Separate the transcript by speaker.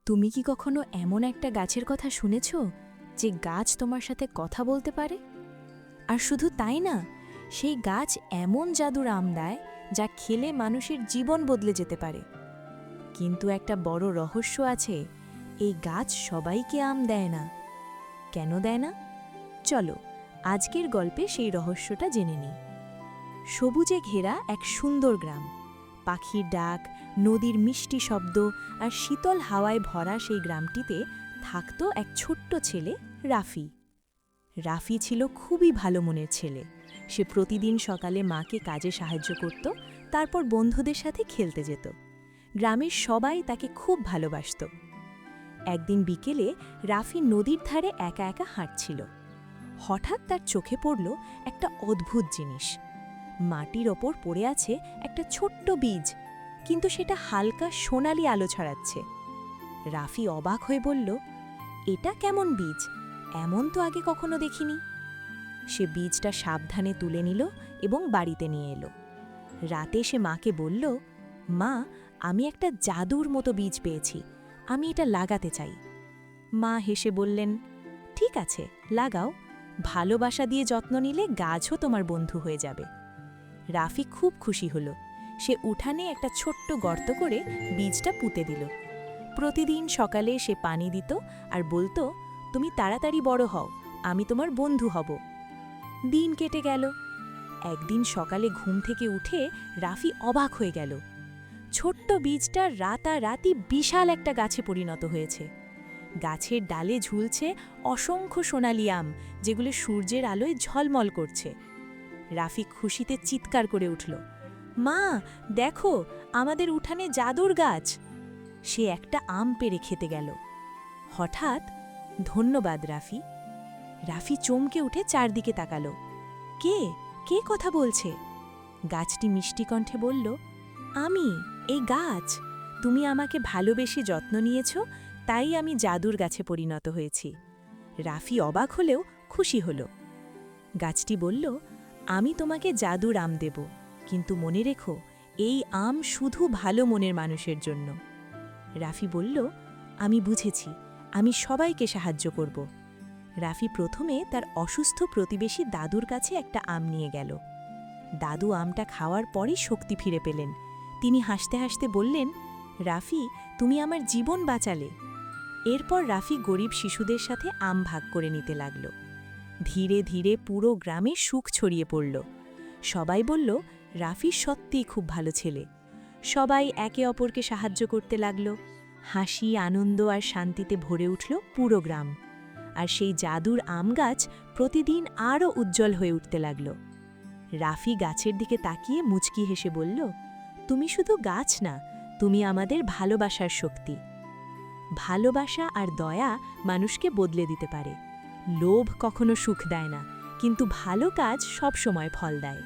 Speaker 1: তুমি কি কখনো এমন একটা গাছের কথা শুনেছ যে গাছ তোমার সাথে কথা বলতে পারে? আর শুধু তাই না, সেই গাছ এমন জাদুর আম দেয় যা খেলে মানুষের জীবন বদলে যেতে পারে। কিন্তু একটা বড় রহস্য আছে, এই গাছ সবাইকে আম দেয় না। কেন দেয় না? চলো আজকের গল্পে সেই রহস্যটা জেনে নিই। সবুজে ঘেরা এক সুন্দর গ্রাম, পাখির ডাক, নদীর মিষ্টি শব্দ আর শীতল হাওয়ায় ভরা সেই গ্রামটিতে থাকত এক ছোট্ট ছেলে, রাফি। রাফি ছিল খুবই ভালো মনের ছেলে। সে প্রতিদিন সকালে মাকে কাজে সাহায্য করত, তারপর বন্ধুদের সাথে খেলতে যেত। গ্রামের সবাই তাকে খুব ভালোবাসত। একদিন বিকেলে রাফি নদীর ধারে একা একা হাঁটছিল। হঠাৎ তার চোখে পড়ল একটা অদ্ভুত জিনিস। মাটির ওপর পড়ে আছে একটা ছোট্ট বীজ, কিন্তু সেটা হালকা সোনালি আলো ছড়াচ্ছে। রাফি অবাক হয়ে বলল, এটা কেমন বীজ? এমন তো আগে কখনো দেখিনি। সে বীজটা সাবধানে তুলে নিল এবং বাড়িতে নিয়ে এলো। রাতে সে মাকে বলল, মা, আমি একটা জাদুর মতো বীজ পেয়েছি, আমি এটা লাগাতে চাই। মা হেসে বললেন, ঠিক আছে, লাগাও। ভালোবাসা দিয়ে যত্ন নিলে গাছও তোমার বন্ধু হয়ে যাবে। রাফি খুব খুশি হল। সে উঠানে একটা ছোট্ট গর্ত করে বীজটা পুঁতে দিল। প্রতিদিন সকালে সে পানি দিত আর বলতো, তুমি তাড়াতাড়ি বড় হও, আমি তোমার বন্ধু হব। দিন কেটে গেল। একদিন সকালে ঘুম থেকে উঠে রাফি অবাক হয়ে গেল। ছোট্ট বীজটা রাতারাতি বিশাল একটা গাছে পরিণত হয়েছে। গাছের ডালে ঝুলছে অসংখ্য সোনালি আম, যেগুলো সূর্যের আলোয় ঝলমল করছে। রাফি খুশিতে চিৎকার করে উঠল, মা, দেখো, আমাদের উঠানে জাদুর গাছ। সে একটা আম পেড়ে খেতে গেল। হঠাৎ, ধন্যবাদ রাফি। রাফি চমকে উঠে চারদিকে তাকালো। কে কে কথা বলছে? গাছটি মিষ্টি কণ্ঠে বলল, আমি, এই গাছ। তুমি আমাকে ভালোবেসে যত্ন নিয়েছ, তাই আমি জাদুর গাছে পরিণত হয়েছি। রাফি অবাক হলেও খুশি হল। গাছটি বলল, আমি তোমাকে জাদুর আম দেব, কিন্তু মনে রেখো, এই আম শুধু ভালো মনের মানুষের জন্য। রাফি বলল, আমি বুঝেছি, আমি সবাইকে সাহায্য করব। রাফি প্রথমে তার অসুস্থ প্রতিবেশী দাদুর কাছে একটা আম নিয়ে গেল। দাদু আমটা খাওয়ার পরই শক্তি ফিরে পেলেন। তিনি হাসতে হাসতে বললেন, রাফি, তুমি আমার জীবন বাঁচালে। এরপর রাফি গরিব শিশুদের সাথে আম ভাগ করে নিতে লাগল। ধীরে ধীরে পুরো গ্রামে সুখ ছড়িয়ে পড়ল। সবাই বলল, রাফি সত্যিই খুব ভালো ছেলে। সবাই একে অপরকে সাহায্য করতে লাগল। হাসি, আনন্দ আর শান্তিতে ভরে উঠল পুরো গ্রাম। আর সেই জাদুর আম গাছ প্রতিদিন আরও উজ্জ্বল হয়ে উঠতে লাগল। রাফি গাছের দিকে তাকিয়ে মুচকি হেসে বলল, তুমি শুধু গাছ না, তুমি আমাদের ভালোবাসার শক্তি। ভালোবাসা আর দয়া মানুষকে বদলে দিতে পারে। লোভ কখনো সুখ দেয় না, কিন্তু ভালো কাজ সব সময় ফল দেয়।